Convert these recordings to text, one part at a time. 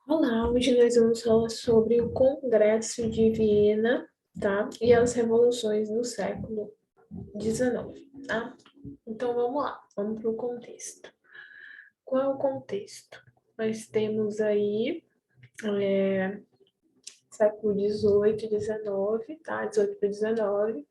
Olá, hoje nós vamos falar sobre o Congresso de Viena, tá? E as revoluções do século XIX, tá? Então vamos lá, vamos para o contexto. Qual é o contexto? Nós temos aí século XVIII, XIX, tá? 18 para 19,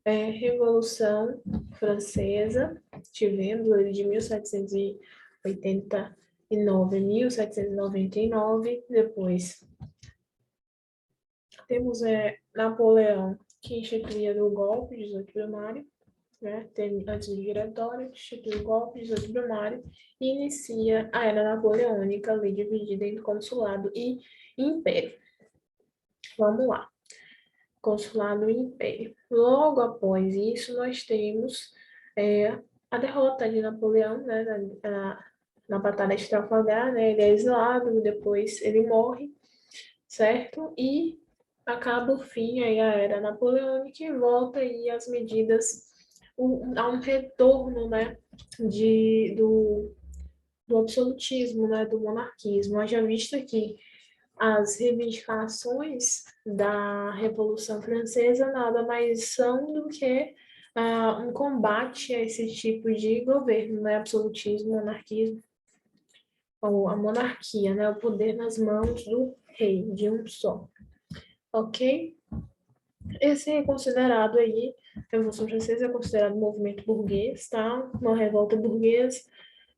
Revolução Francesa, tivemos ali de 1789 a 1799, depois temos Napoleão, que instituía o golpe, 18 primário, né? Antes do diretório, institui o golpe, 18 primário, e inicia a era napoleônica, ali dividida entre consulado e império. Vamos lá. Consulado e império. Logo após isso, nós temos a derrota de Napoleão, né, na Batalha de Trafalgar, né, ele é exilado, depois ele morre, certo? E acaba o fim aí a era napoleônica e volta aí as medidas, há um retorno, né, do absolutismo, né, do monarquismo. Haja visto que as reivindicações da Revolução Francesa nada mais são do que um combate a esse tipo de governo, né, absolutismo, monarquismo, ou a monarquia, né, o poder nas mãos do rei, de um só. Ok? Esse é considerado aí, a Revolução Francesa é considerado um movimento burguês, tá? Uma revolta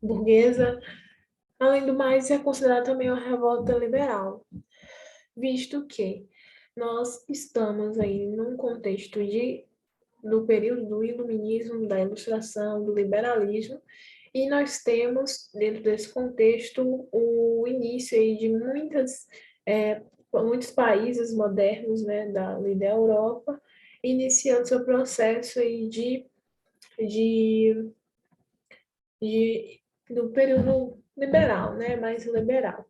burguesa. Além do mais, é considerado também uma revolta liberal, visto que nós estamos aí num contexto do período do iluminismo, da ilustração, do liberalismo, e nós temos, dentro desse contexto, o início aí de muitos países modernos, né, da Europa, iniciando seu processo aí de, do período liberal, né, mais liberal,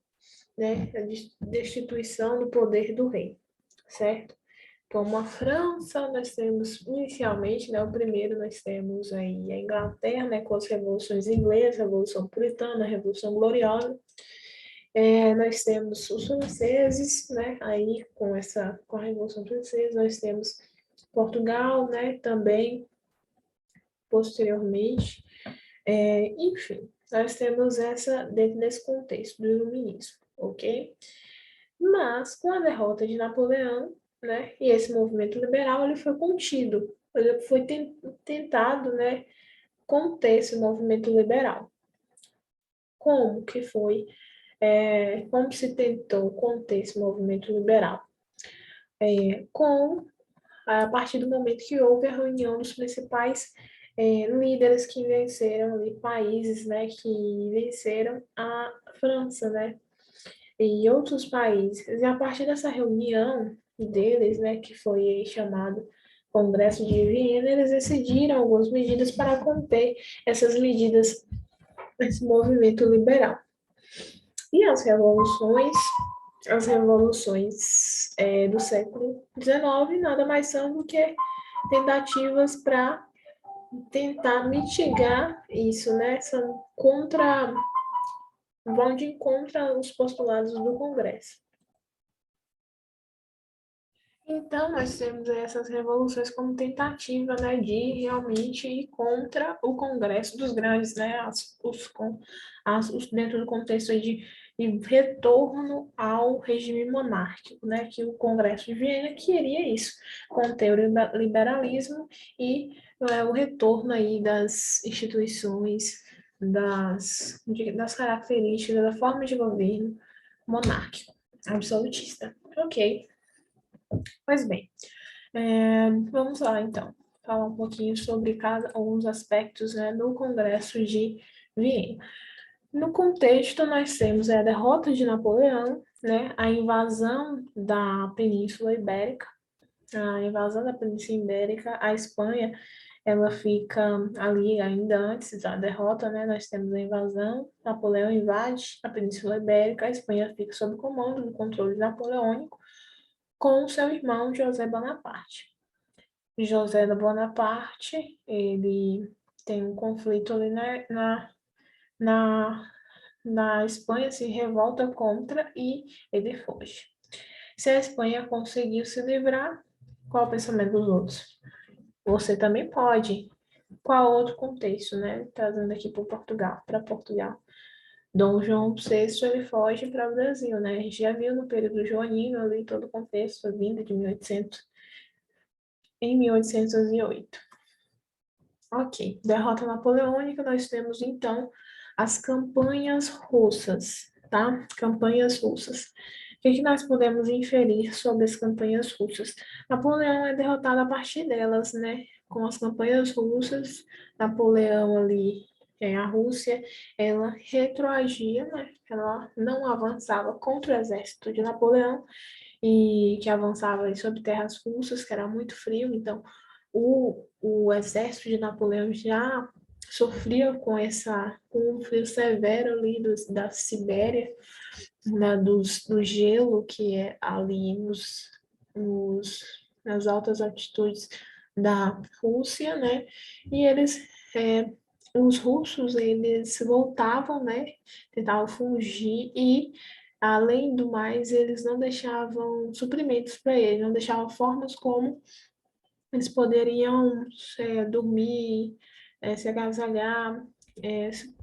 né, a destituição do poder do rei, certo? Como a França, nós temos inicialmente, né, o primeiro nós temos aí a Inglaterra, né, com as revoluções inglesas, a Revolução Puritana, a Revolução Gloriosa. Nós temos os franceses, né, aí com a Revolução Francesa, nós temos Portugal, né, também posteriormente. Enfim, nós temos dentro desse contexto do iluminismo, ok? Mas, com a derrota de Napoleão, né, e esse movimento liberal, ele foi contido, ele foi tentado, né, conter esse movimento liberal. Como que foi, como se tentou conter esse movimento liberal? A partir do momento que houve a reunião dos principais líderes que venceram ali, países, né, que venceram a França, né, e outros países. E a partir dessa reunião deles, né, que foi chamado Congresso de Viena, eles decidiram algumas medidas para conter essas medidas, esse movimento liberal. E as revoluções do século XIX nada mais são do que tentativas para tentar mitigar isso, né? Vão de encontro aos postulados do Congresso. Então, nós temos essas revoluções como tentativa, né, de realmente ir contra o Congresso dos Grandes, né, dentro do contexto aí de retorno ao regime monárquico, né, que o Congresso de Viena queria isso, conter o liberalismo e o retorno aí das instituições, das características da forma de governo monárquico, absolutista. Ok. Pois bem, vamos lá então, falar um pouquinho sobre alguns aspectos, né, do Congresso de Viena. No contexto, nós temos a derrota de Napoleão, né, a invasão da Península Ibérica, a Espanha, ela fica ali ainda antes da derrota, né, nós temos a invasão, Napoleão invade a Península Ibérica, a Espanha fica sob comando do controle napoleônico, com seu irmão José Bonaparte. José Bonaparte, ele tem um conflito ali na na Espanha se revolta contra e ele foge. Se a Espanha conseguiu se livrar, qual o pensamento dos outros? Você também pode. Qual outro contexto, né? Trazendo aqui para Portugal. Dom João VI, ele foge para o Brasil, né? A gente já viu no período joanino ali todo o contexto, a vinda de 1800, em 1808. Ok, derrota napoleônica, nós temos então as campanhas russas, tá? Campanhas russas. O que nós podemos inferir sobre as campanhas russas? Napoleão é derrotado a partir delas, né? Com as campanhas russas, Napoleão ali, a Rússia, ela retroagia, né? Ela não avançava contra o exército de Napoleão, e que avançava aí sobre terras russas, que era muito frio, então o exército de Napoleão já sofria com um frio severo ali da Sibéria, né, do gelo que é ali nas altas altitudes da Rússia, né? E os russos, eles voltavam, né? Tentavam fugir e, além do mais, eles não deixavam suprimentos para eles, não deixavam formas como eles poderiam dormir, se agasalhar,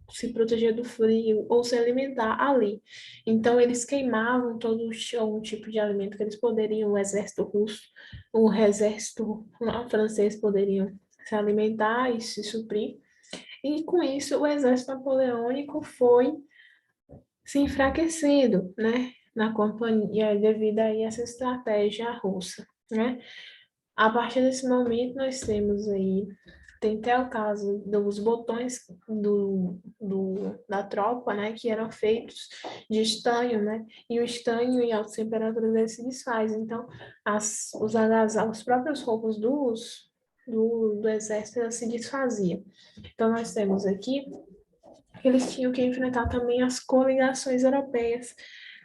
se proteger do frio ou se alimentar ali. Então, eles queimavam todo um tipo de alimento que eles poderiam, o exército russo, o exército francês poderiam se alimentar e se suprir. E com isso, o exército napoleônico foi se enfraquecendo, né, na companhia devido a essa estratégia russa, né? A partir desse momento, nós temos aí, tem até o caso dos botões da tropa, né, que eram feitos de estanho, né, e o estanho em altas temperaturas ele se desfaz. Então, os próprios roupas do exército elas se desfaziam. Então, nós temos aqui que eles tinham que enfrentar também as coligações europeias,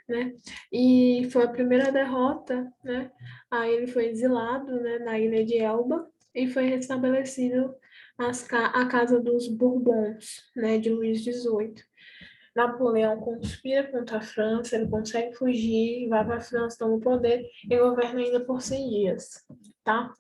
né? E foi a primeira derrota, né? Aí ele foi exilado, né, na ilha de Elba e foi restabelecido a casa dos Bourbons, né, de Luís XVIII. Napoleão conspira contra a França, ele consegue fugir, vai para a França, toma o poder e governa ainda por 100 dias, tá?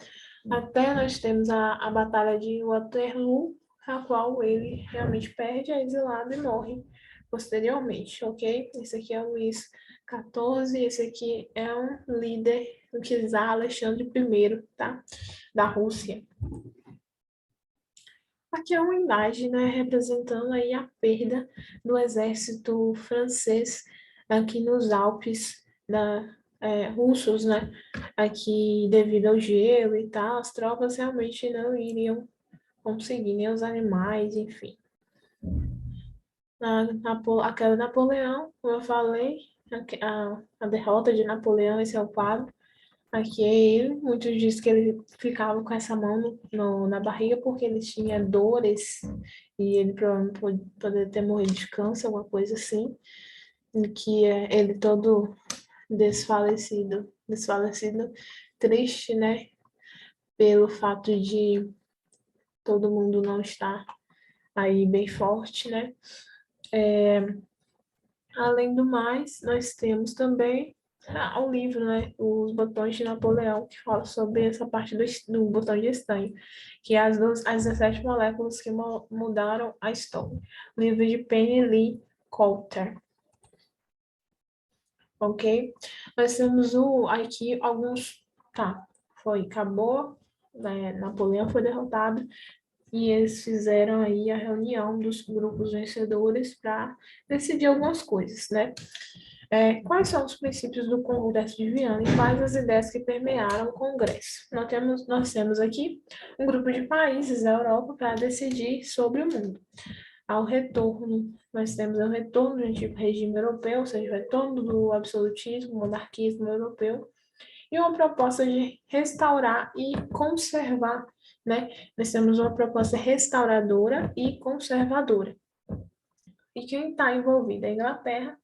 Até nós temos a Batalha de Waterloo, a qual ele realmente perde, é exilado e morre posteriormente, ok? Esse aqui é o Luís XIV, esse aqui é um líder do czar Alexandre I, tá? Da Rússia. Aqui é uma imagem, né, representando aí a perda do exército francês aqui nos Alpes russos, né? Aqui devido ao gelo e tal, as tropas realmente não iriam conseguir, nem os animais, enfim. A queda de Napoleão, como eu falei, a derrota de Napoleão, esse é o quadro. Aqui é ele. Muitos dizem que ele ficava com essa mão na barriga porque ele tinha dores e ele provavelmente poderia ter morrido de câncer, alguma coisa assim. E que ele todo desfalecido, triste, né? Pelo fato de todo mundo não estar aí bem forte, né? Além do mais, nós temos também o livro, né? Os Botões de Napoleão, que fala sobre essa parte do botão de estanho, que é as 17 moléculas que mudaram a história. Livro de Penny Lee Coulter. Ok? Nós temos aqui alguns. Tá, acabou, né? Napoleão foi derrotado e eles fizeram aí a reunião dos grupos vencedores para decidir algumas coisas, né? Quais são os princípios do Congresso de Viana e quais as ideias que permearam o Congresso? Nós temos aqui um grupo de países da Europa para decidir sobre o mundo. Ao retorno, nós temos o retorno do antigo regime europeu, ou seja, o retorno do absolutismo, monarquismo europeu, e uma proposta de restaurar e conservar, né? Nós temos uma proposta restauradora e conservadora. E quem está envolvido? A Inglaterra,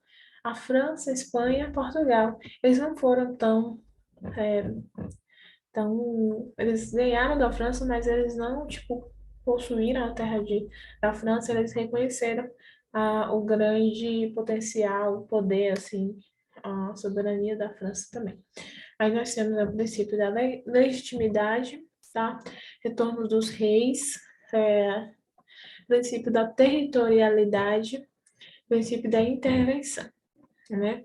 a França, a Espanha, Portugal. Eles não foram é, eles ganharam da França, mas eles não, tipo, possuíram a terra da França, eles reconheceram o grande potencial, o poder, assim, a soberania da França também. Aí nós temos o princípio da legitimidade, tá? Retorno dos reis, princípio da territorialidade, princípio da intervenção, né?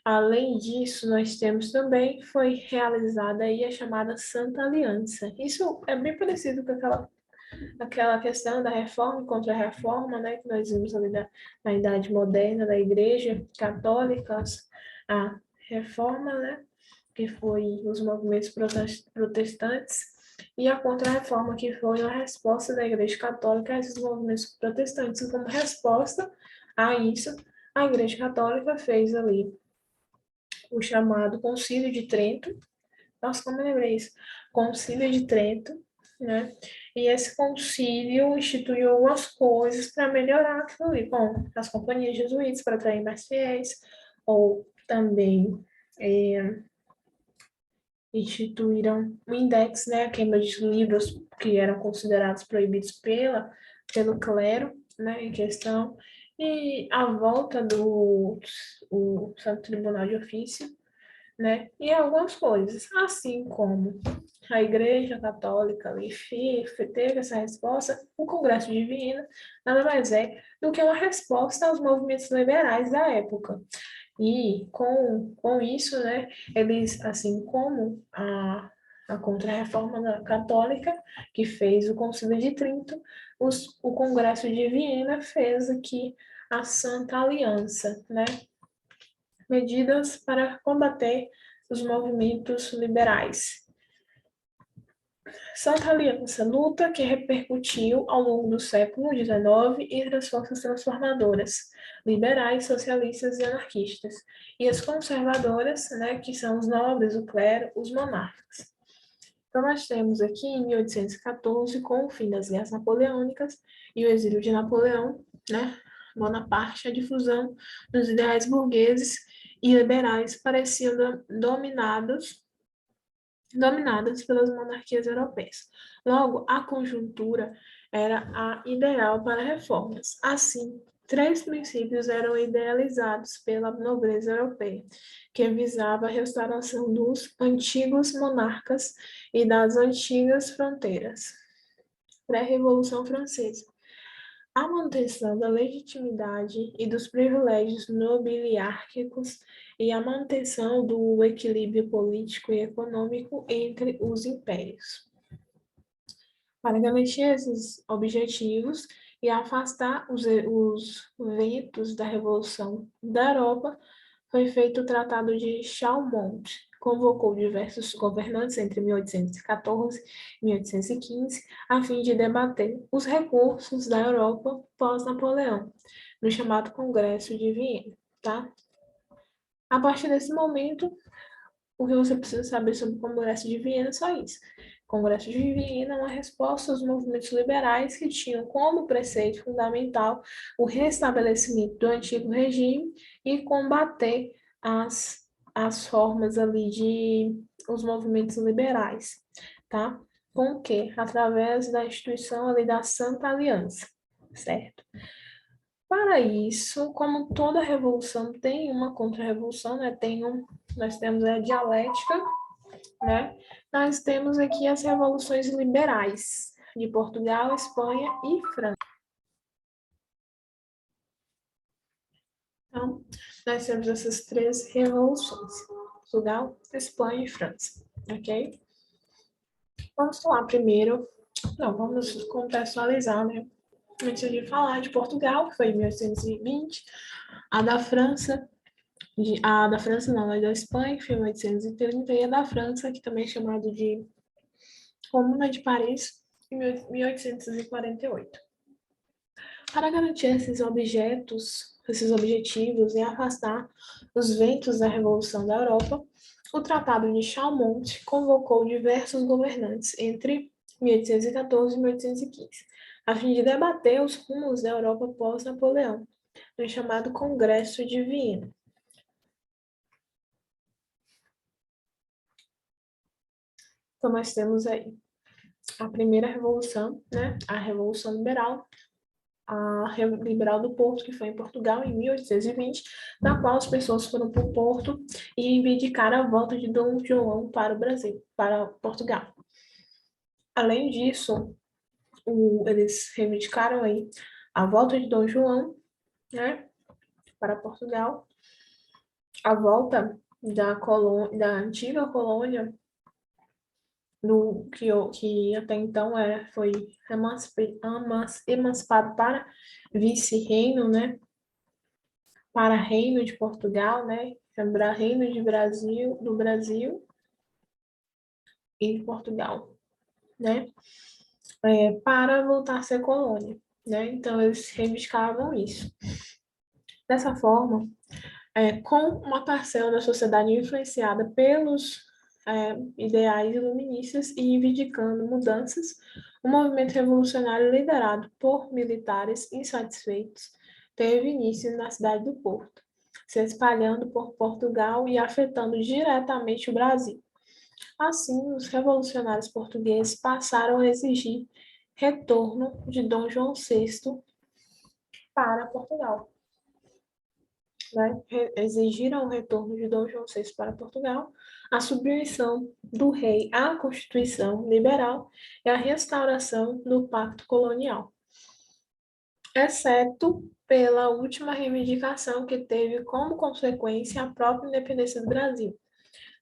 Além disso, nós temos também, foi realizada aí a chamada Santa Aliança. Isso é bem parecido com aquela questão da reforma contra a reforma, né, que nós vimos ali na Idade Moderna da Igreja Católica, a reforma, né, que foi os movimentos protestantes, e a Contra-Reforma, que foi a resposta da Igreja Católica a esses movimentos protestantes. E como resposta a isso, a Igreja Católica fez ali o chamado Concílio de Trento. Nossa, como eu lembrei isso? Concílio de Trento, né? E esse concílio instituiu algumas coisas para melhorar aquilo ali. Bom, as companhias jesuítas para atrair mais fiéis, ou também instituíram o index, né? A queima de livros que eram considerados proibidos pelo clero, né? Em questão. E a volta do o Santo Tribunal de Ofício, né? E algumas coisas, assim como a Igreja Católica ali teve essa resposta, o Congresso de Viena nada mais é do que uma resposta aos movimentos liberais da época. E com isso, né, eles, assim como a Contra-Reforma Católica, que fez o Concílio de Trento, o Congresso de Viena fez aqui a Santa Aliança, né? Medidas para combater os movimentos liberais. Santa Aliança, luta que repercutiu ao longo do século XIX entre as forças transformadoras, liberais, socialistas e anarquistas, e as conservadoras, né, que são os nobres, o clero, os monarcas. Então, nós temos aqui, em 1814, com o fim das guerras napoleônicas e o exílio de Napoleão, né, Bonaparte, a difusão dos ideais burgueses e liberais pareciam dominadas pelas monarquias europeias. Logo, a conjuntura era a ideal para reformas. Assim, três princípios eram idealizados pela nobreza europeia, que visava a restauração dos antigos monarcas e das antigas fronteiras. Pré-Revolução Francesa. A manutenção da legitimidade e dos privilégios nobiliárquicos e a manutenção do equilíbrio político e econômico entre os impérios. Para garantir esses objetivos e afastar os ventos da Revolução da Europa, foi feito o Tratado de Chalmont, convocou diversos governantes entre 1814 e 1815 a fim de debater os recursos da Europa pós-Napoleão, no chamado Congresso de Viena, tá? A partir desse momento, o que você precisa saber sobre o Congresso de Viena é só isso. O Congresso de Viena é uma resposta aos movimentos liberais que tinham como preceito fundamental o restabelecimento do antigo regime e combater as formas ali de os movimentos liberais, tá? Com o quê? Através da instituição ali da Santa Aliança, certo? Para isso, como toda revolução tem uma contra-revolução, né? Nós temos a dialética, né? Nós temos aqui as revoluções liberais de Portugal, Espanha e França. Então, nós temos essas três revoluções: Portugal, Espanha e França, ok? Vamos falar primeiro, não, vamos contextualizar, né? Antes de falar de Portugal, que foi em 1820, a da França, a da França não, a da Espanha, que foi em 1830, e a da França, que também é chamado de Comuna de Paris, em 1848. Para garantir esses objetivos e afastar os ventos da Revolução da Europa, o Tratado de Chalmont convocou diversos governantes entre 1814 e 1815, a fim de debater os rumos da Europa pós-Napoleão, no chamado Congresso de Viena. Então, nós temos aí a primeira revolução, né, a Revolução Liberal, a Liberal do Porto, que foi em Portugal, em 1820, na qual as pessoas foram para o Porto e reivindicaram a volta de Dom João para o Brasil, para Portugal. Além disso, eles reivindicaram aí a volta de Dom João, né, para Portugal, a volta da antiga colônia que até então foi emancipado para vice-reino, né, para Reino de Portugal, né, lembrar Reino do Brasil e de Portugal, né, para voltar a ser colônia, né, então eles reivindicavam isso. Dessa forma, com uma parcela da sociedade influenciada pelos ideais iluministas e reivindicando mudanças, o movimento revolucionário liderado por militares insatisfeitos teve início na cidade do Porto, se espalhando por Portugal e afetando diretamente o Brasil. Assim, os revolucionários portugueses passaram a exigir retorno de Dom João VI para Portugal. Né, exigiram o retorno de Dom João VI para Portugal, a submissão do rei à Constituição Liberal e a restauração do Pacto Colonial, exceto pela última reivindicação que teve como consequência a própria independência do Brasil.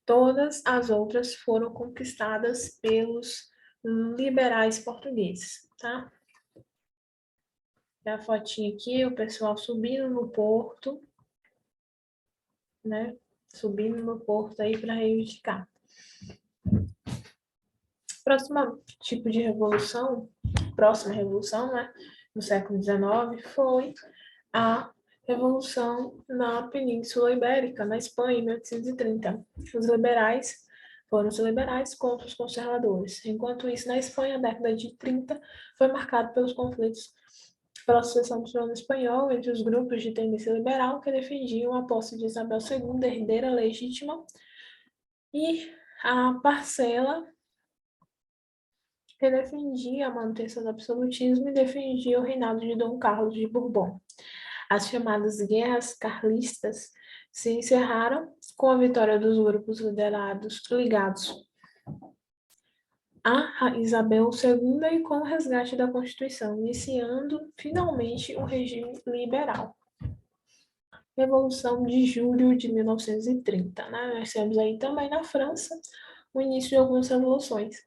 Todas as outras foram conquistadas pelos liberais portugueses, tá? A fotinha aqui, o pessoal subindo no porto, né? Subindo no porto aí para reivindicar. Próximo tipo de revolução, próxima revolução, né, no século XIX, foi a Revolução na Península Ibérica, na Espanha, em 1830. Foram os liberais contra os conservadores. Enquanto isso, na Espanha, a década de 30 foi marcada pelos conflitos pela sucessão do trono espanhol entre os grupos de tendência liberal que defendiam a posse de Isabel II, herdeira legítima, e a parcela que defendia a manutenção do absolutismo e defendia o reinado de Dom Carlos de Bourbon. As chamadas guerras carlistas se encerraram com a vitória dos grupos ligados a Isabel II e com o resgate da Constituição, iniciando finalmente o regime liberal. Revolução de Julho de 1930. Né? Nós temos aí também na França o início de algumas revoluções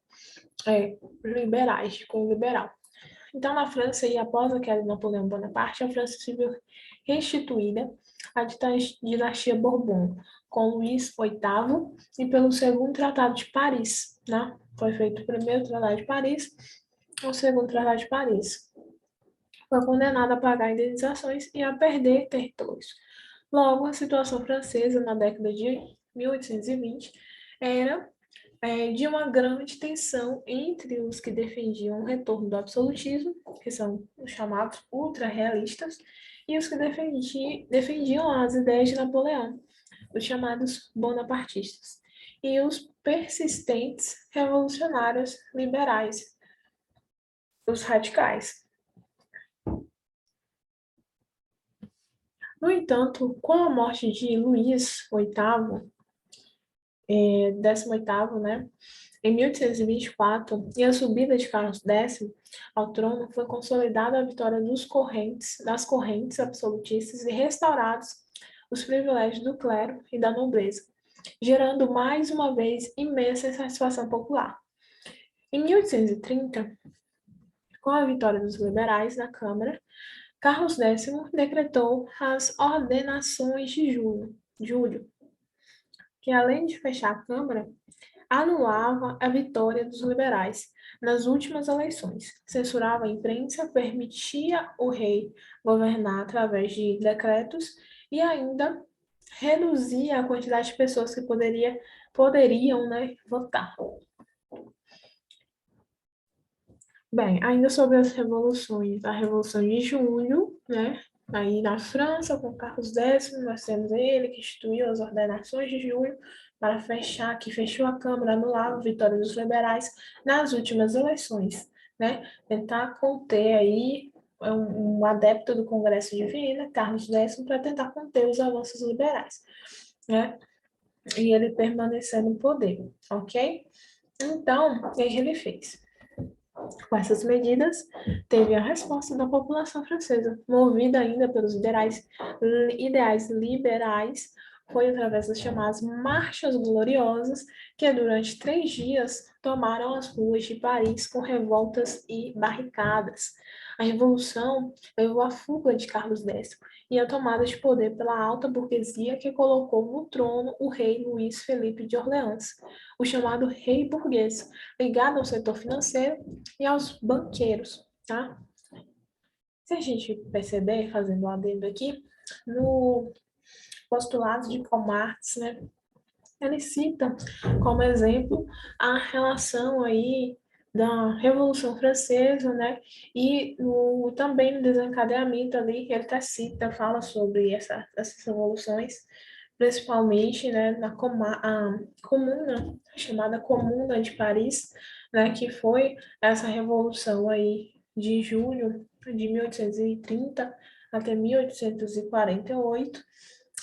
liberais, com o liberal. Então, na França, e após a queda de Napoleão Bonaparte, a França se viu restituída à dinastia Bourbon, com Luís VIII e pelo Segundo Tratado de Paris. Né? Foi feito o primeiro Tratado de Paris, o Segundo Tratado de Paris. Foi condenado a pagar indenizações e a perder territórios. Logo, a situação francesa na década de 1820 era de uma grande tensão entre os que defendiam o retorno do absolutismo, que são os chamados ultra-realistas, e os que defendiam as ideias de Napoleão, os chamados bonapartistas, e os persistentes revolucionários liberais, os radicais. No entanto, com a morte de Luís VIII, 18º, né, em 1824, e a subida de Carlos X ao trono, foi consolidada a vitória das correntes absolutistas e restaurados os privilégios do clero e da nobreza, gerando mais uma vez imensa insatisfação popular. Em 1830, com a vitória dos liberais na Câmara, Carlos X decretou as Ordenações de Julho, que além de fechar a Câmara, anulava a vitória dos liberais nas últimas eleições, censurava a imprensa, permitia o rei governar através de decretos e ainda reduzia a quantidade de pessoas que poderiam, né, votar. Bem, ainda sobre as revoluções, a Revolução de Junho, né? Aí na França, com Carlos X, nós temos ele que instituiu as Ordenações de Julho para que fechou a Câmara, anulava a vitória dos liberais nas últimas eleições, né? Tentar conter aí um adepto do Congresso de Viena, Carlos X, para tentar conter os avanços liberais, né? E ele permaneceu no poder, ok? Então, o que ele fez? Com essas medidas, teve a resposta da população francesa, movida ainda pelos ideais liberais, foi através das chamadas Marchas Gloriosas, que durante 3 dias tomaram as ruas de Paris com revoltas e barricadas. A Revolução levou à fuga de Carlos X e a tomada de poder pela alta burguesia que colocou no trono o rei Luís Felipe de Orleans, o chamado rei burguês, ligado ao setor financeiro e aos banqueiros, tá? Se a gente perceber, fazendo um adendo aqui, no postulado de Karl Marx, né, ele cita como exemplo a relação aí da Revolução Francesa, né, e também no desencadeamento ali, ele até cita, fala sobre essas revoluções, principalmente, né, na comuna, chamada Comuna de Paris, né, que foi essa revolução aí de julho de 1830 até 1848,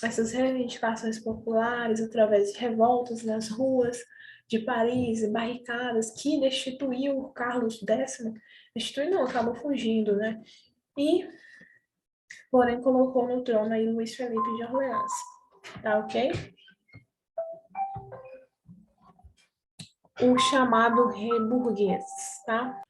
essas reivindicações populares através de revoltas nas ruas de Paris e barricadas que destituiu o Carlos X, destituiu não, acabou fugindo, né? E, porém, colocou no trono aí Luís Felipe de Orleans, tá ok? O chamado rei burguês, tá?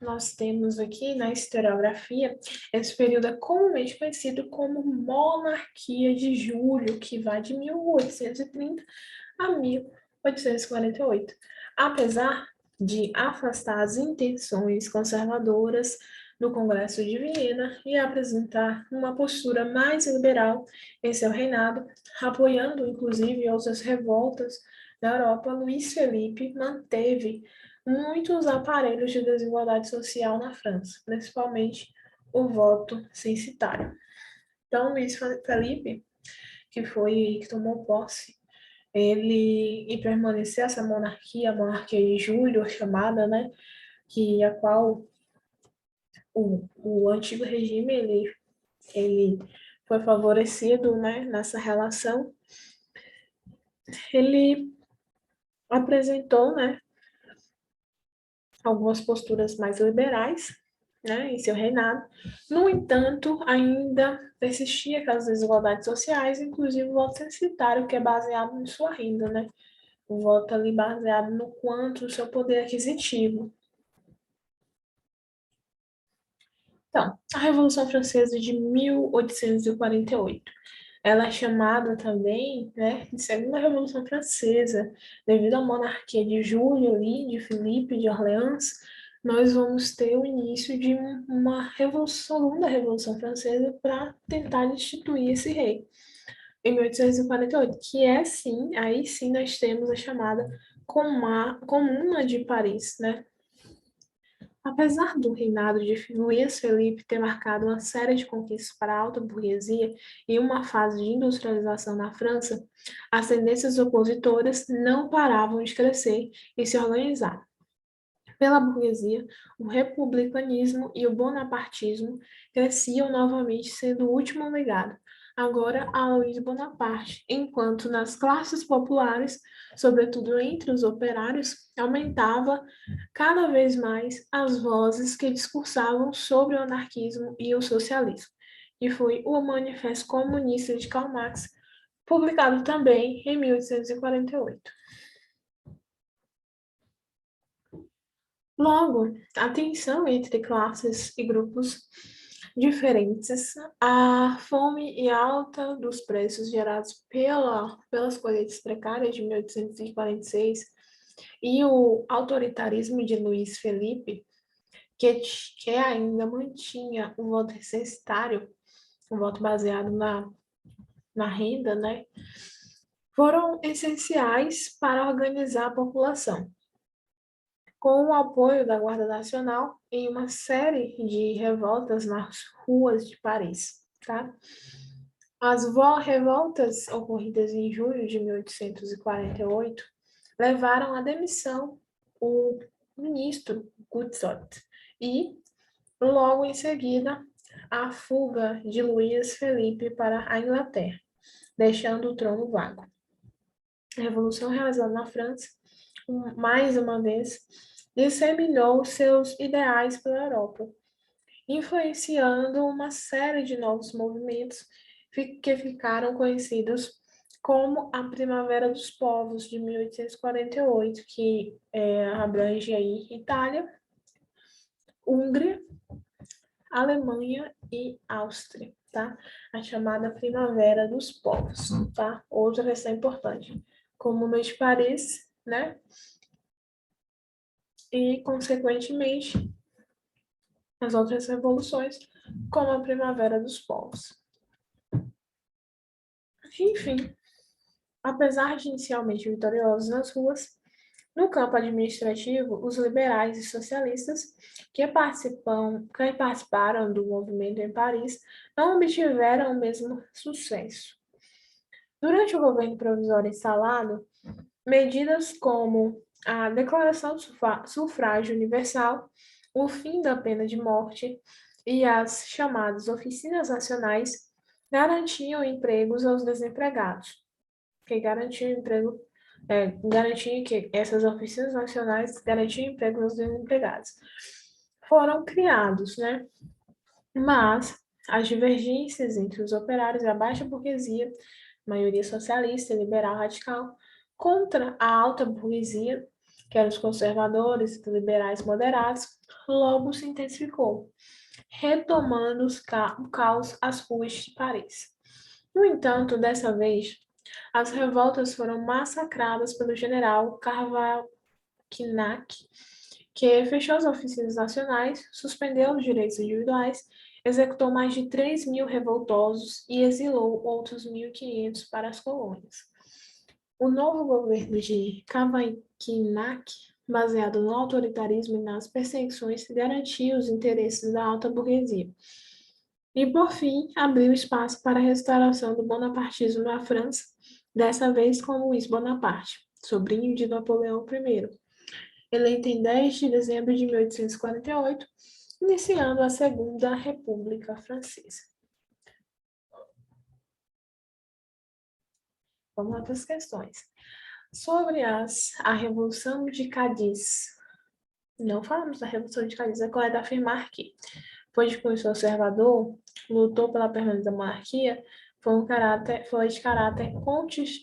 Nós temos aqui na historiografia, esse período é comumente conhecido como Monarquia de Julho, que vai de 1830 a 1848. Apesar de afastar as intenções conservadoras do Congresso de Viena e apresentar uma postura mais liberal em seu reinado, apoiando inclusive outras revoltas na Europa, Luís Felipe manteve muitos aparelhos de desigualdade social na França, principalmente o voto censitário. Então, Luís Felipe, que tomou posse, ele e permaneceu essa monarquia, a monarquia de Júlio, chamada, né, que a qual o antigo regime ele foi favorecido, né, nessa relação. Ele apresentou, né, algumas posturas mais liberais, né, em seu reinado. No entanto, ainda persistia aquelas desigualdades sociais, inclusive o voto censitário, que é baseado em sua renda, né? O voto ali baseado no quanto o seu poder aquisitivo. Então, a Revolução Francesa de 1848. Ela é chamada também, né, de Segunda Revolução Francesa, devido à monarquia de Júlio ali, de Filipe de Orleans, nós vamos ter o início de uma segunda Revolução Francesa para tentar destituir esse rei, em 1848, que é sim, aí sim nós temos a chamada Comuna de Paris, né? Apesar do reinado de Luís Felipe ter marcado uma série de conquistas para a alta burguesia e uma fase de industrialização na França, as tendências opositoras não paravam de crescer e se organizar. Pela burguesia, o republicanismo e o bonapartismo cresciam novamente, sendo o último legado, agora a Luís Bonaparte, enquanto nas classes populares, sobretudo entre os operários, aumentava cada vez mais as vozes que discursavam sobre o anarquismo e o socialismo, e foi o Manifesto Comunista de Karl Marx, publicado também em 1848. Logo, a tensão entre classes e grupos diferentes, a fome e alta dos preços gerados pelas colheitas precárias de 1846 e o autoritarismo de Luís Felipe, que ainda mantinha o voto censitário, o voto baseado na renda, né, foram essenciais para organizar a população com o apoio da Guarda Nacional em uma série de revoltas nas ruas de Paris, tá? As revoltas ocorridas em julho de 1848 levaram à demissão o ministro Gutzot E, logo em seguida, a fuga de Luís Felipe para a Inglaterra, deixando o trono vago. A Revolução realizada na França, mais uma vez, disseminou seus ideais pela Europa, influenciando uma série de novos movimentos que ficaram conhecidos como a Primavera dos Povos de 1848, que abrange aí Itália, Hungria, Alemanha e Áustria, tá? A chamada Primavera dos Povos, tá? Outra questão importante. Comuna de Paris, né? E, consequentemente, as outras revoluções, como a Primavera dos Povos. Enfim, apesar de inicialmente vitoriosos nas ruas, no campo administrativo, os liberais e socialistas que participaram do movimento em Paris não obtiveram o mesmo sucesso. Durante o governo provisório instalado, medidas como a Declaração do Sufrágio Universal, o fim da pena de morte e as chamadas oficinas nacionais garantiam empregos aos desempregados, que garantiam emprego, garantiam que essas oficinas nacionais garantiam emprego aos desempregados. Foram criados, né? Mas as divergências entre os operários e a baixa burguesia, maioria socialista e liberal radical, contra a alta burguesia, que eram os conservadores e liberais moderados, logo se intensificou, retomando o caos às ruas de Paris. No entanto, dessa vez, as revoltas foram massacradas pelo general Carvalhac, que fechou as oficinas nacionais, suspendeu os direitos individuais, executou mais de 3.000 revoltosos e exilou outros 1.500 para as colônias. O novo governo de Carvalhac, baseado no autoritarismo e nas perseguições, garantia os interesses da alta burguesia. E, por fim, abriu espaço para a restauração do bonapartismo na França, dessa vez com Luís Bonaparte, sobrinho de Napoleão I, eleito em 10 de dezembro de 1848, iniciando a Segunda República Francesa. Vamos lá para as questões. Sobre a Revolução de Cádiz. Não falamos da Revolução de Cádiz, é correto afirmar que foi de cunho conservador, lutou pela permanência da monarquia, foi de caráter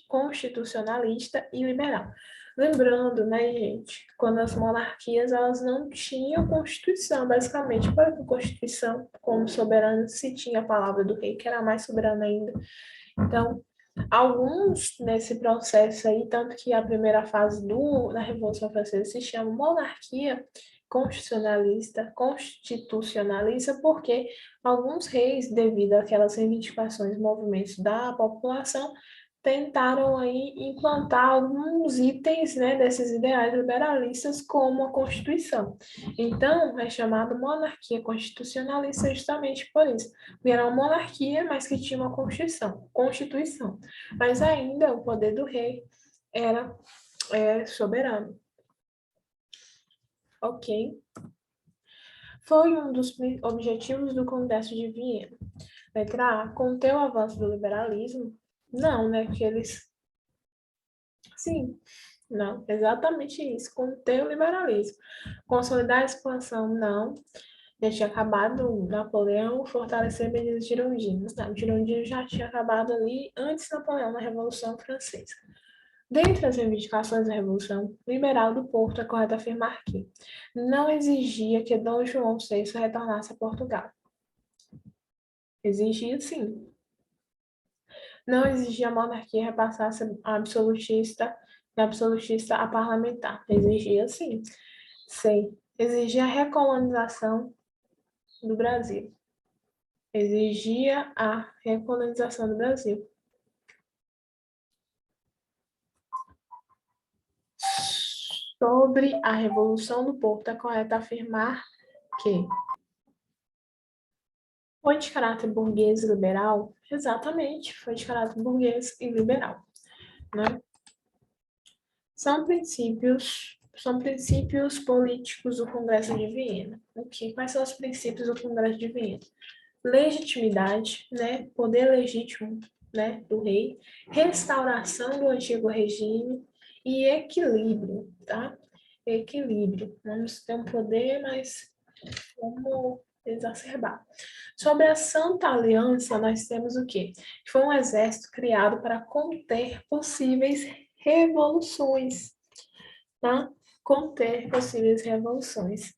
constitucionalista e liberal. Lembrando, né, gente, quando as monarquias elas não tinham constituição, basicamente, para a constituição, como soberano, se tinha a palavra do rei, que era mais soberano ainda. Então, alguns nesse processo aí, tanto que a primeira fase da Revolução Francesa se chama monarquia constitucionalista, porque alguns reis, devido àquelas reivindicações e movimentos da população, tentaram aí implantar alguns itens, né, desses ideais liberalistas como a Constituição. Então, é chamado monarquia constitucionalista justamente por isso. Era uma monarquia, mas que tinha uma Constituição. Mas ainda o poder do rei era soberano. Ok. Foi um dos objetivos do Congresso de Viena. Letra A, conter o avanço do liberalismo? Não, né? Porque eles... Sim, não, exatamente isso. Conter o liberalismo. Consolidar a expansão? Não. Já tinha acabado Napoleão, fortalecer medidas girondinas. Não, o girondino já tinha acabado ali antes de Napoleão, na Revolução Francesa. Dentre as reivindicações da Revolução Liberal do Porto, é correto afirmar que não exigia que Dom João VI retornasse a Portugal. Exigia, sim. Não exigia a monarquia repassasse absolutista a parlamentar. Exigia, sim. C. Exigia a recolonização do Brasil. Exigia a recolonização do Brasil. Sobre a Revolução do Porto, é correto afirmar que foi de caráter burguês e liberal? Exatamente, foi de caráter burguês e liberal, né? São princípios são princípios políticos do Congresso de Viena. Quais são os princípios do Congresso de Viena? Legitimidade, né? Poder legítimo, né? Do rei, restauração do antigo regime e equilíbrio, tá? Equilíbrio. Vamos ter um poder, mas vamos exacerbar. Sobre a Santa Aliança, nós temos o quê? Foi um exército criado para conter possíveis revoluções, tá? Conter possíveis revoluções.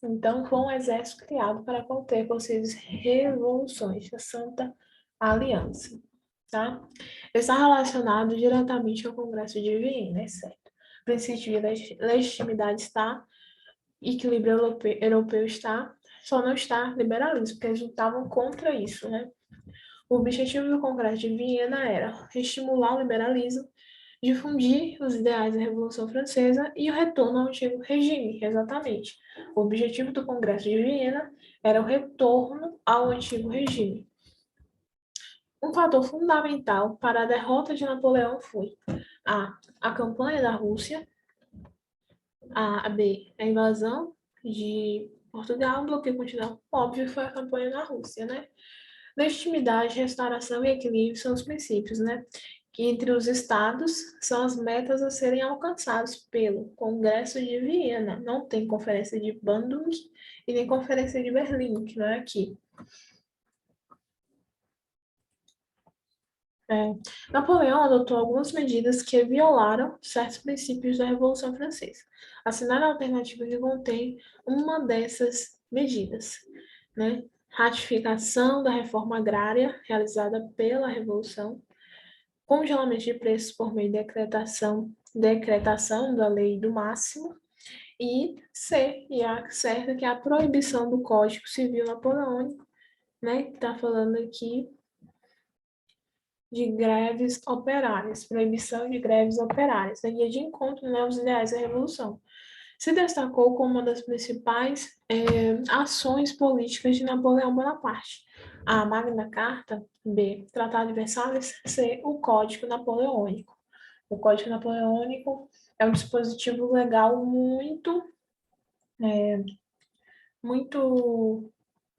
Então, foi um exército criado para conter possíveis revoluções, a Santa Aliança, tá? Está relacionado diretamente ao Congresso de Viena, é certo? O princípio de legitimidade está, equilíbrio europeu está, só não está liberalismo, porque eles lutavam contra isso, né? O objetivo do Congresso de Viena era estimular o liberalismo, difundir os ideais da Revolução Francesa e o retorno ao antigo regime, exatamente. O objetivo do Congresso de Viena era o retorno ao antigo regime. Um fator fundamental para a derrota de Napoleão foi a campanha da Rússia, a invasão de Portugal, bloqueio continental, óbvio, foi a campanha da Rússia, né? Legitimidade, restauração e equilíbrio são os princípios, né? Que entre os estados são as metas a serem alcançadas pelo Congresso de Viena. Não tem conferência de Bandung e nem conferência de Berlim, que não é aqui. Napoleão adotou algumas medidas que violaram certos princípios da Revolução Francesa. Assinar a alternativa que contém uma dessas medidas, né? Ratificação da reforma agrária realizada pela Revolução, congelamento de preços por meio de decretação da lei do máximo, e certo, que é a proibição do Código Civil Napoleônico, né, que está falando aqui de greves operárias, proibição de greves operárias, aí de encontro, né, aos ideais da Revolução. Se destacou como uma das principais ações políticas de Napoleão Bonaparte. A Magna Carta, B, Tratado de Versalhes, C, o Código Napoleônico. O Código Napoleônico é um dispositivo legal muito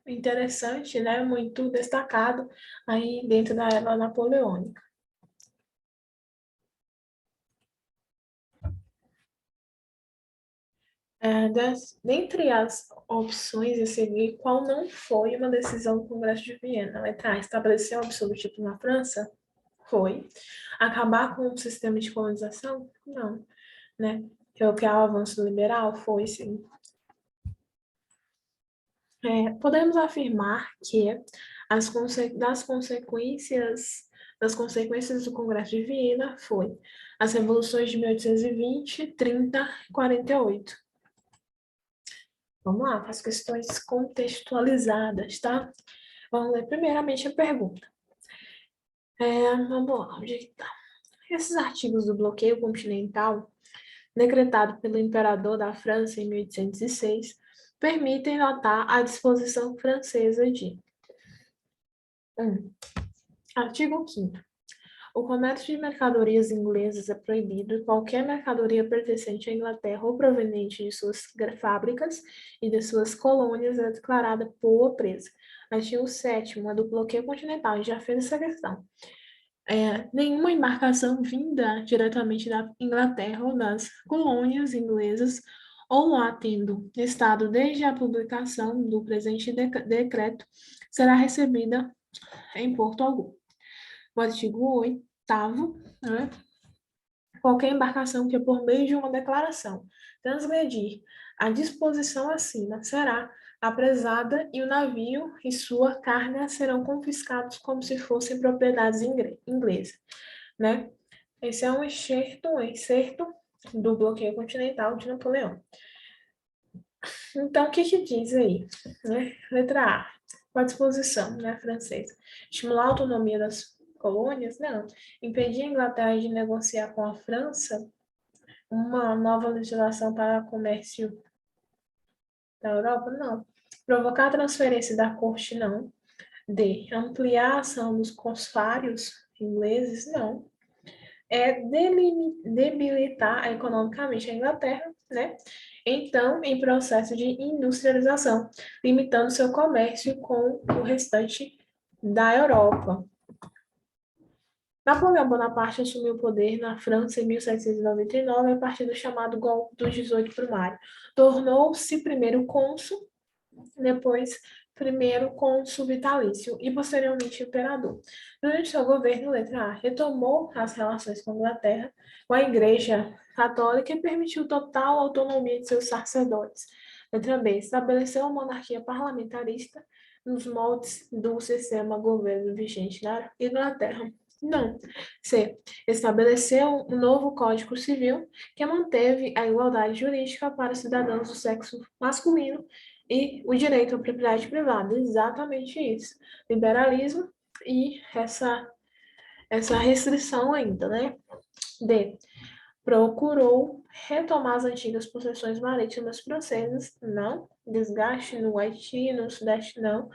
interessante, né? Muito destacado aí dentro da era napoleônica. Dentre as opções a seguir, qual não foi uma decisão do Congresso de Viena? Letra A, estabelecer um absolutismo na França? Foi. Acabar com o sistema de colonização? Não. Né? Que é o avanço liberal? Foi, sim. Podemos afirmar que das consequências do Congresso de Viena foi as revoluções de 1820, 30 e 48. Vamos lá, as questões contextualizadas, tá? Vamos ler primeiramente a pergunta. Vamos lá, onde é que tá? Esses artigos do bloqueio continental, decretado pelo imperador da França em 1806, permitem notar a disposição francesa de 1. Artigo 5º. O comércio de mercadorias inglesas é proibido e qualquer mercadoria pertencente à Inglaterra ou proveniente de suas fábricas e de suas colônias é declarada boa presa. Artigo 7º, a do bloqueio continental, a gente já fez essa questão. Nenhuma embarcação vinda diretamente da Inglaterra ou das colônias inglesas ou lá tendo estado desde a publicação do presente decreto será recebida em porto algum. O artigo 8º, né? Qualquer embarcação que, por meio de uma declaração, transgredir a disposição acima será apresada e o navio e sua carga serão confiscados como se fossem propriedades inglesas, né? Esse é um excerto do bloqueio continental de Napoleão. Então, o que diz aí? Né? Letra A, com a disposição, né, francesa. Estimular a autonomia das colônias? Não. Impedir a Inglaterra de negociar com a França uma nova legislação para comércio da Europa? Não. Provocar a transferência da corte? Não. D. Ampliar a ação dos conspários ingleses? Não. Debilitar economicamente a Inglaterra? né? Então, em processo de industrialização, limitando seu comércio com o restante da Europa. Napoleão Bonaparte assumiu o poder na França em 1799 a partir do chamado Golpe dos 18 Brumário. Tornou-se primeiro cônsul, depois primeiro cônsul vitalício e posteriormente imperador. Durante seu governo, letra A, retomou as relações com a Inglaterra, com a Igreja Católica e permitiu total autonomia de seus sacerdotes. Letra B, estabeleceu a monarquia parlamentarista nos moldes do sistema governo vigente na Inglaterra. Não. C. Estabeleceu um novo Código Civil que manteve a igualdade jurídica para cidadãos do sexo masculino e o direito à propriedade privada. Exatamente isso. Liberalismo e essa restrição ainda, né? D. Procurou retomar as antigas possessões marítimas francesas, não. Desgaste no Haiti, no Sudeste, não.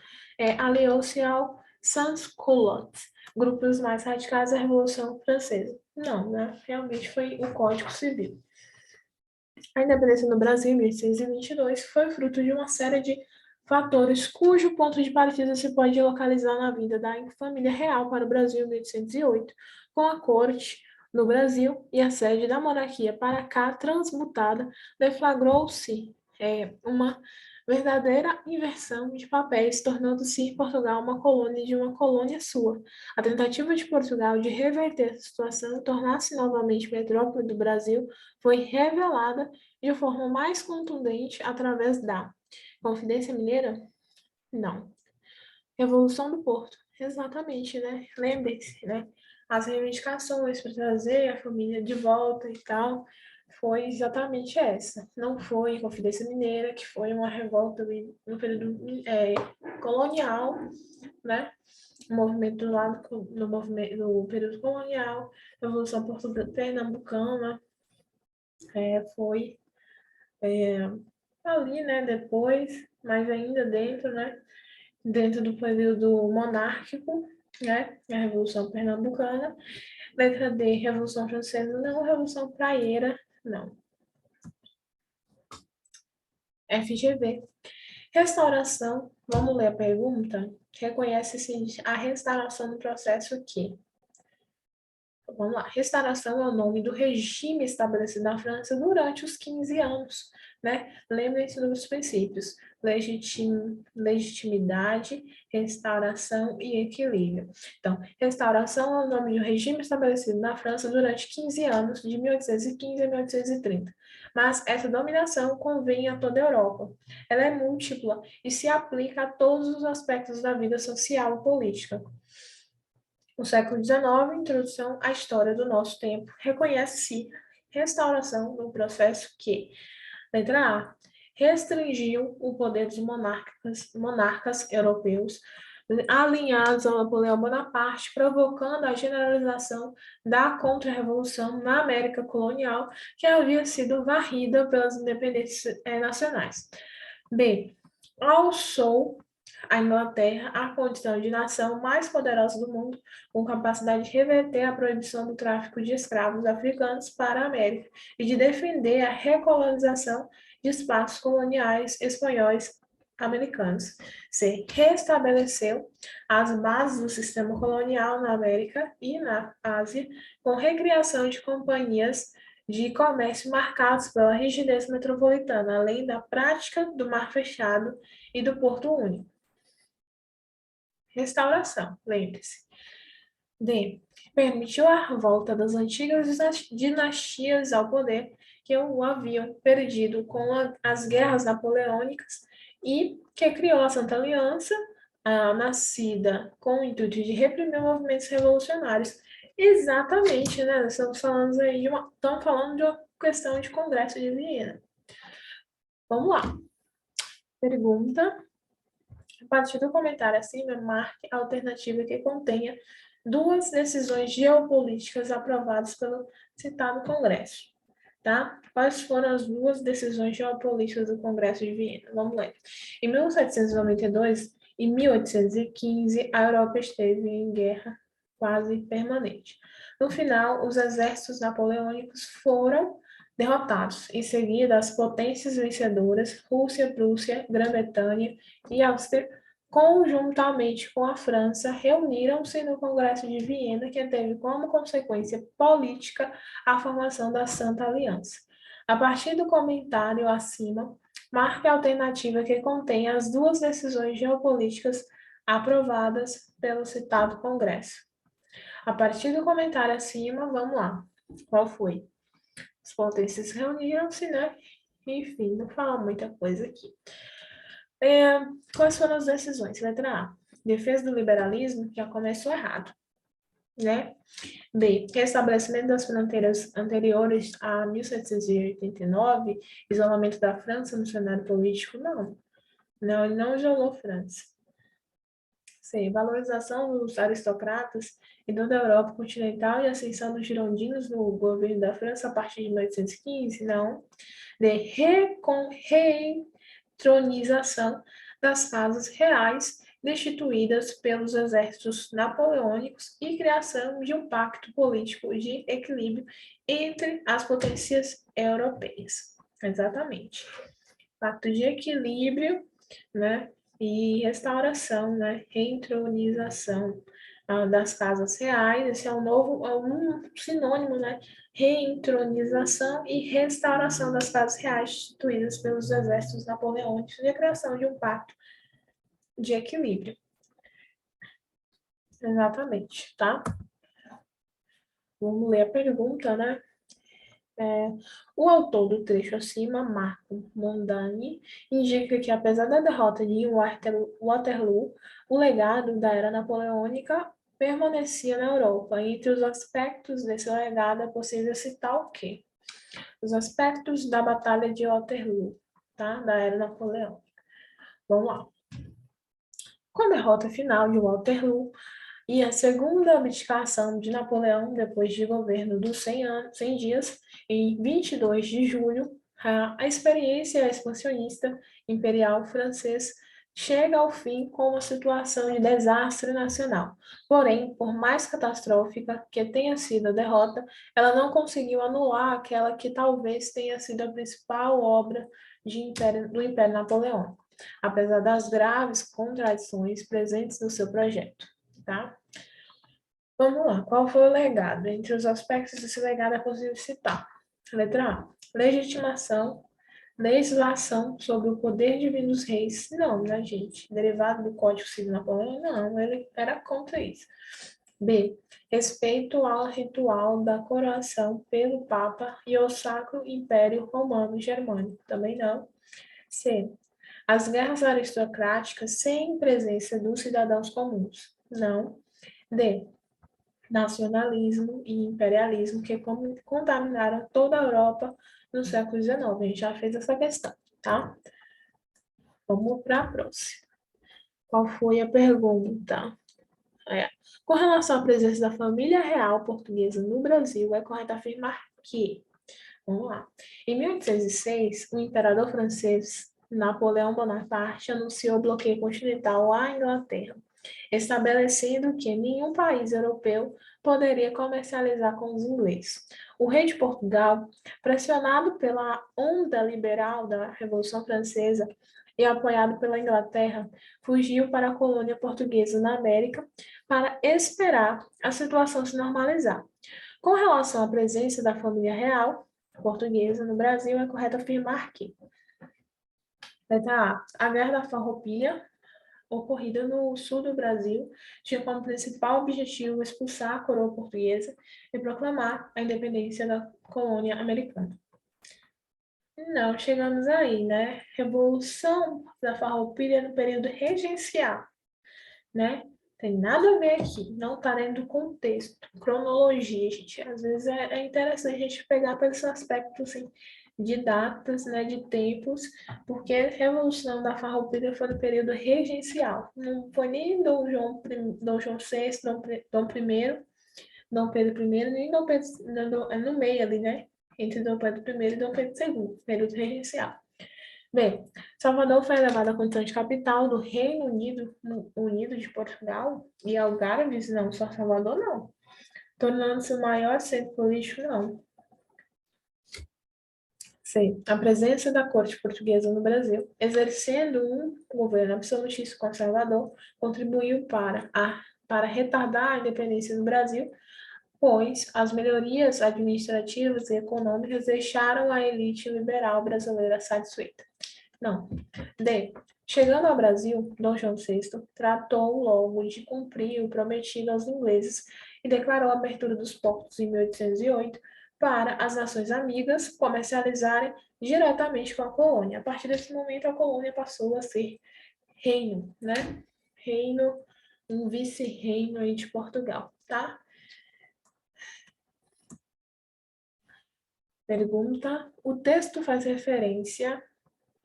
Aliou-se ao sans-culottes, grupos mais radicais da Revolução Francesa. Não, né? Realmente foi o Código Civil. A independência no Brasil, em 1822, foi fruto de uma série de fatores cujo ponto de partida se pode localizar na vinda da família real para o Brasil em 1808, com a corte no Brasil e a sede da monarquia para cá transmutada, deflagrou-se uma verdadeira inversão de papéis, tornando-se Portugal uma colônia de uma colônia sua. A tentativa de Portugal de reverter essa situação e tornar-se novamente metrópole do Brasil foi revelada de forma mais contundente através da Confidência Mineira? Não. Revolução do Porto. Exatamente, né? Lembre-se, né? As reivindicações para trazer a família de volta e tal, foi exatamente essa. Não foi Confidência Mineira, que foi uma revolta ali no período colonial, né? O movimento lá no período colonial, Revolução Pernambucana, foi ali, né? Depois, mas ainda dentro, né? Dentro do período monárquico, né? A Revolução Pernambucana. Letra D, Revolução Francesa, não. Revolução Praieira, não. FGV. Restauração, vamos ler a pergunta? Reconhece-se a restauração do processo que? Vamos lá. Restauração é o nome do regime estabelecido na França durante os 15 anos, né? Lembrem-se dos princípios: legitimidade, restauração e equilíbrio. Então, restauração é o nome do regime estabelecido na França durante 15 anos, de 1815 a 1830. Mas essa dominação convém a toda a Europa. Ela é múltipla e se aplica a todos os aspectos da vida social e política. No século XIX, introdução à história do nosso tempo, reconhece-se restauração no processo que, letra A, restringiu o poder dos monarcas europeus alinhados a Napoleão Bonaparte, provocando a generalização da contra-revolução na América colonial, que havia sido varrida pelas independências nacionais. B, alçou a Inglaterra à condição de nação mais poderosa do mundo, com capacidade de reverter a proibição do tráfico de escravos africanos para a América e de defender a recolonização de espaços coloniais espanhóis americanos. Se restabeleceu as bases do sistema colonial na América e na Ásia, com recriação de companhias de comércio marcados pela rigidez metropolitana, além da prática do mar fechado e do porto único. Restauração, lembre-se. D. Permitiu a volta das antigas dinastias ao poder que o haviam perdido com as guerras napoleônicas e que criou a Santa Aliança, nascida com o intuito de reprimir movimentos revolucionários. Exatamente, né? Estamos falando aí estamos falando de uma questão de Congresso de Viena. Vamos lá. Pergunta. A partir do comentário acima, marque a alternativa que contenha duas decisões geopolíticas aprovadas pelo citado Congresso. Tá? Quais foram as duas decisões geopolíticas do Congresso de Viena? Vamos ler. Em 1792 e 1815, a Europa esteve em guerra quase permanente. No final, os exércitos napoleônicos foram Derrotados. Em seguida, as potências vencedoras, Rússia, Prússia, Grã-Bretanha e Áustria, conjuntamente com a França, reuniram-se no Congresso de Viena, que teve como consequência política a formação da Santa Aliança. A partir do comentário acima, marque a alternativa que contém as duas decisões geopolíticas aprovadas pelo citado Congresso. A partir do comentário acima, vamos lá. Qual foi? As potências reuniram-se, né? Enfim, não fala muita coisa aqui. Quais foram as decisões? Letra A. Defesa do liberalismo, já começou errado, né? B. Restabelecimento das fronteiras anteriores a 1789, isolamento da França no cenário político, não. Não, ele não isolou a França. C. Valorização dos aristocratas e toda a Europa continental e ascensão dos girondinos no governo da França a partir de 1815, não. D. Reentronização das casas reais destituídas pelos exércitos napoleônicos e criação de um pacto político de equilíbrio entre as potências europeias. Exatamente. Pacto de equilíbrio, né? E restauração, né? Reentronização das casas reais. Esse é um sinônimo, né? Reentronização e restauração das casas reais instituídas pelos exércitos napoleônicos e a criação de um pacto de equilíbrio. Exatamente, tá? Vamos ler a pergunta, né? O autor do trecho acima, Marco Mondani, indica que, apesar da derrota de Waterloo, o legado da era napoleônica permanecia na Europa. Entre os aspectos desse legado é possível citar o quê? Os aspectos da Batalha de Waterloo, tá? Da era napoleônica. Vamos lá. Com a derrota final de Waterloo, e a segunda abdicação de Napoleão, depois de governo dos 100 dias, em 22 de julho, a experiência expansionista imperial francês chega ao fim com uma situação de desastre nacional. Porém, por mais catastrófica que tenha sido a derrota, ela não conseguiu anular aquela que talvez tenha sido a principal obra do Império Napoleônico, apesar das graves contradições presentes no seu projeto. Tá? Vamos lá. Qual foi o legado? Entre os aspectos desse legado é possível citar. Letra A. Legitimação, legislação sobre o poder divino dos reis. Não, né, gente? Derivado do Código Civil Napoleão? Não, ele era contra isso. B. Respeito ao ritual da coroação pelo Papa e ao Sacro Império Romano Germânico. Também não. C. As guerras aristocráticas sem presença dos cidadãos comuns. Não. D. Nacionalismo e imperialismo que contaminaram toda a Europa no século XIX. A gente já fez essa questão, tá? Vamos para a próxima. Qual foi a pergunta? Com relação à presença da família real portuguesa no Brasil, é correto afirmar que, vamos lá, em 1806, o imperador francês Napoleão Bonaparte anunciou o bloqueio continental à Inglaterra, estabelecendo que nenhum país europeu poderia comercializar com os ingleses. O rei de Portugal, pressionado pela onda liberal da Revolução Francesa e apoiado pela Inglaterra, fugiu para a colônia portuguesa na América para esperar a situação se normalizar. Com relação à presença da família real portuguesa no Brasil, é correto afirmar que: letra A. A Guerra da Farroupilha, ocorrida no sul do Brasil, tinha como principal objetivo expulsar a coroa portuguesa e proclamar a independência da colônia americana. Não, chegamos aí, né? Revolução da Farroupilha no período regencial, né? Tem nada a ver aqui, não está dentro do contexto, cronologia, gente. Às vezes é interessante a gente pegar para esse aspecto assim, de datas, né, de tempos, porque a Revolução da Farroupilha foi no período regencial. Não foi nem Dom João VI, Dom I, Dom Pedro I, nem Dom Pedro, é no meio ali, né? Entre Dom Pedro I e Dom Pedro II, período regencial. Bem, Salvador foi elevada à condição de capital do Reino Unido de Portugal e Algarves, não, só Salvador não, tornando-se o maior centro político, não. C. A presença da corte portuguesa no Brasil, exercendo um governo absolutista conservador, contribuiu para retardar a independência do Brasil, pois as melhorias administrativas e econômicas deixaram a elite liberal brasileira satisfeita. Não. D. Chegando ao Brasil, Dom João VI tratou logo de cumprir o prometido aos ingleses e declarou a abertura dos portos em 1808 para as nações amigas comercializarem diretamente com a colônia. A partir desse momento, a colônia passou a ser reino, né? Reino, um vice-reino aí de Portugal, tá? Pergunta: o texto faz referência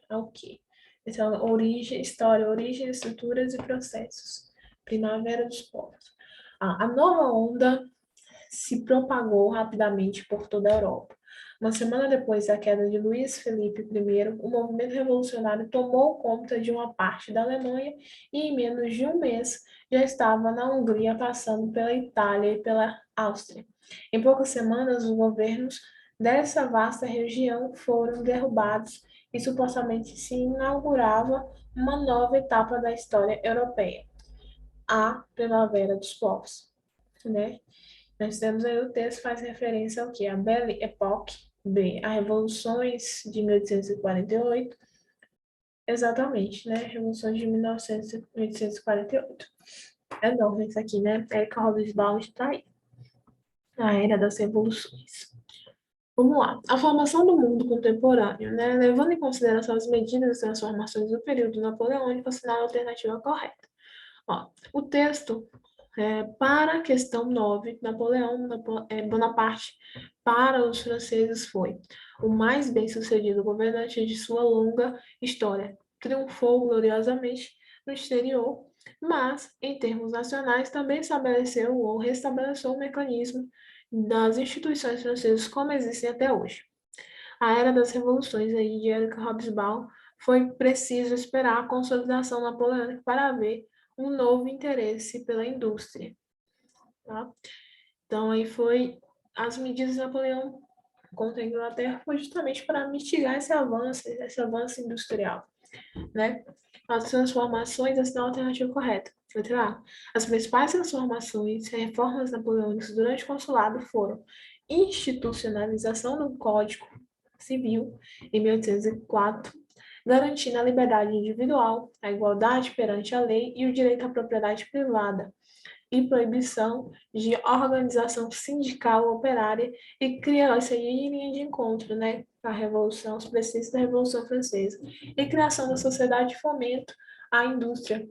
ao quê? Então, origem, estruturas e processos. Primavera dos povos. A nova onda se propagou rapidamente por toda a Europa. Uma semana depois da queda de Luís Felipe I, o movimento revolucionário tomou conta de uma parte da Alemanha e, em menos de um mês, já estava na Hungria, passando pela Itália e pela Áustria. Em poucas semanas, os governos dessa vasta região foram derrubados e supostamente se inaugurava uma nova etapa da história europeia, a Primavera dos Povos, né? Nós temos aí o texto faz referência ao que? A Belle Époque, B, a Revoluções de 1848, exatamente, né? Revoluções de 1848. É enorme isso aqui, né? Érica Hobsbawm está aí. A Era das Revoluções. Vamos lá. A formação do mundo contemporâneo, né? Levando em consideração as medidas e transformações do período napoleônico, assinala a alternativa correta. Ó, o texto, para a questão 9, Bonaparte, para os franceses, foi o mais bem-sucedido governante de sua longa história. Triunfou gloriosamente no exterior, mas, em termos nacionais, também estabeleceu ou restabeleceu o mecanismo das instituições francesas como existem até hoje. A era das revoluções aí de Érica Hobsbawm foi preciso esperar a consolidação napoleônica para haver um novo interesse pela indústria. Tá? Então, aí foi as medidas de Napoleão contra a Inglaterra foi justamente para mitigar esse avanço industrial, né? As transformações, essa é a alternativa correta. Letra A. As principais transformações e reformas napoleônicas durante o consulado foram institucionalização do Código Civil, em 1804, garantindo a liberdade individual, a igualdade perante a lei e o direito à propriedade privada, e proibição de organização sindical operária, e criou isso aí em linha de encontro, né, a Revolução, os preceitos da Revolução Francesa, e criação da sociedade de fomento à indústria,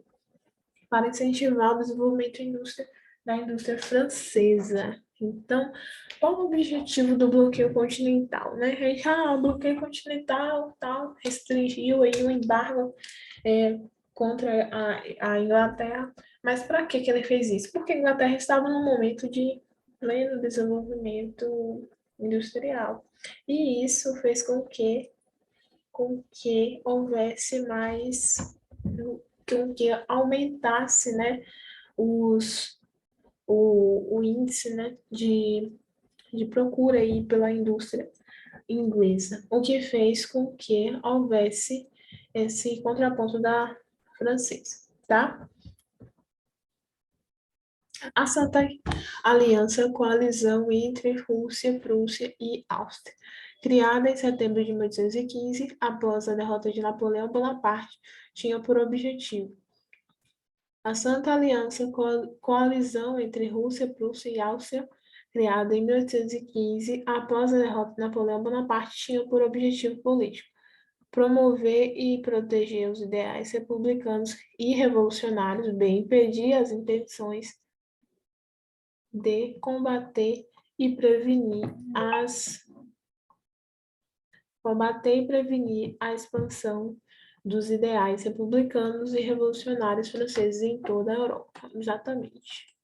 para incentivar o desenvolvimento da indústria francesa. Então, qual o objetivo do bloqueio continental, né? O bloqueio continental tal, restringiu aí o embargo contra a Inglaterra, mas para que ele fez isso? Porque a Inglaterra estava num momento de pleno desenvolvimento industrial, e isso fez com que houvesse mais, com que aumentasse, né, o índice, né, de procura aí pela indústria inglesa, o que fez com que houvesse esse contraponto da francesa, tá? A Santa Aliança, coalizão entre Rússia, Prússia e Áustria, criada em setembro de 1815, após a derrota de Napoleão Bonaparte, tinha por objetivo a Santa Aliança, coalizão entre Rússia, Prússia e Áustria, criada em 1815, após a derrota de Napoleão Bonaparte, tinha por objetivo político promover e proteger os ideais republicanos e revolucionários, bem impedir as intenções de combater e prevenir a expansão dos ideais republicanos e revolucionários franceses em toda a Europa. Exatamente.